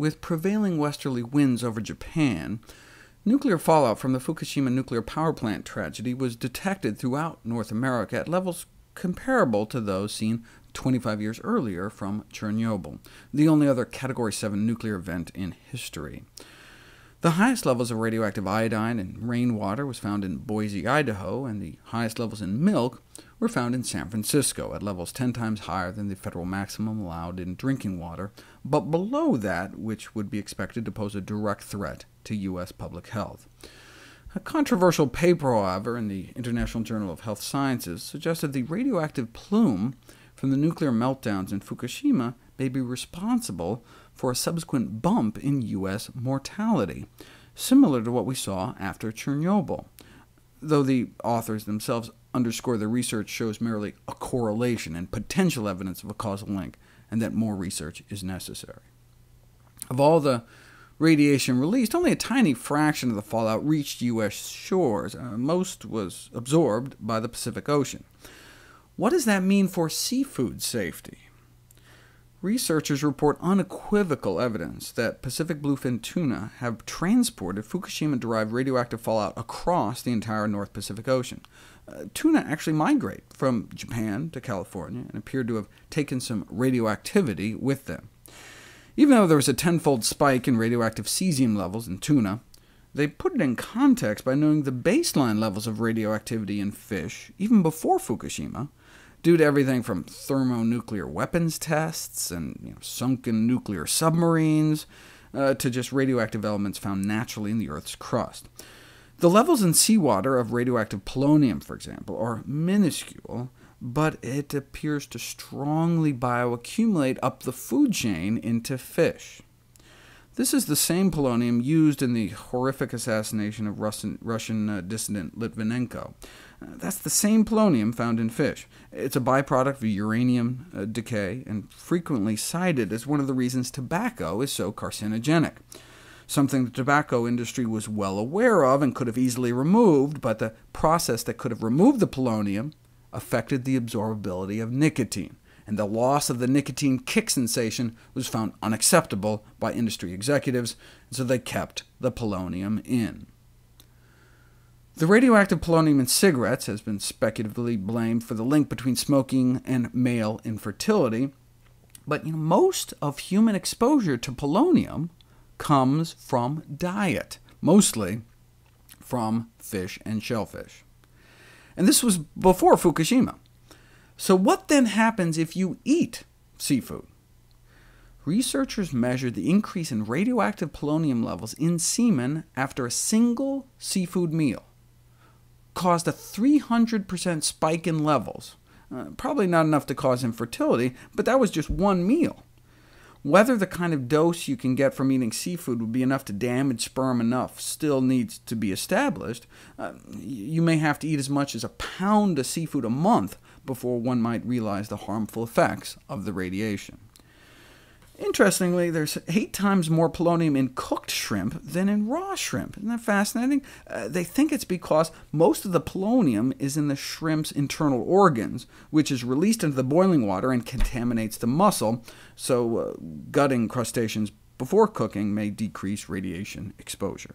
with prevailing westerly winds over Japan, nuclear fallout from the Fukushima nuclear power plant tragedy was detected throughout North America at levels comparable to those seen 25 years earlier from Chernobyl, the only other Category 7 nuclear event in history. The highest levels of radioactive iodine in rainwater was found in Boise, Idaho, and the highest levels in milk were found in San Francisco, at levels 10 times higher than the federal maximum allowed in drinking water, but below that which would be expected to pose a direct threat to U.S. public health. A controversial paper, however, in the International Journal of Health Sciences suggested the radioactive plume from the nuclear meltdowns in Fukushima may be responsible for a subsequent bump in U.S. mortality, similar to what we saw after Chernobyl, though the authors themselves underscore the research shows merely a correlation and potential evidence of a causal link, and that more research is necessary. Of all the radiation released, only a tiny fraction of the fallout reached U.S. shores. Most was absorbed by the Pacific Ocean. What does that mean for seafood safety? Researchers report unequivocal evidence that Pacific bluefin tuna have transported Fukushima-derived radioactive fallout across the entire North Pacific Ocean. Tuna actually migrate from Japan to California and appear to have taken some radioactivity with them. Even though there was a tenfold spike in radioactive cesium levels in tuna, they put it in context by knowing the baseline levels of radioactivity in fish, even before Fukushima, due to everything from thermonuclear weapons tests and sunken nuclear submarines, to just radioactive elements found naturally in the Earth's crust. The levels in seawater of radioactive polonium, for example, are minuscule, but it appears to strongly bioaccumulate up the food chain into fish. This is the same polonium used in the horrific assassination of Russian dissident Litvinenko. That's the same polonium found in fish. It's a byproduct of uranium decay, and frequently cited as one of the reasons tobacco is so carcinogenic, something the tobacco industry was well aware of and could have easily removed, but the process that could have removed the polonium affected the absorbability of nicotine, and the loss of the nicotine kick sensation was found unacceptable by industry executives, so they kept the polonium in. The radioactive polonium in cigarettes has been speculatively blamed for the link between smoking and male infertility, but most of human exposure to polonium comes from diet, mostly from fish and shellfish. And this was before Fukushima. So what then happens if you eat seafood? Researchers measured the increase in radioactive polonium levels in semen after a single seafood meal, caused a 300% spike in levels. Probably not enough to cause infertility, but that was just one meal. Whether the kind of dose you can get from eating seafood would be enough to damage sperm enough still needs to be established. You may have to eat as much as a pound of seafood a month before one might realize the harmful effects of the radiation. Interestingly, there's 8 times more polonium in cooked shrimp than in raw shrimp. Isn't that fascinating? They think it's because most of the polonium is in the shrimp's internal organs, which is released into the boiling water and contaminates the muscle, so gutting crustaceans before cooking may decrease radiation exposure.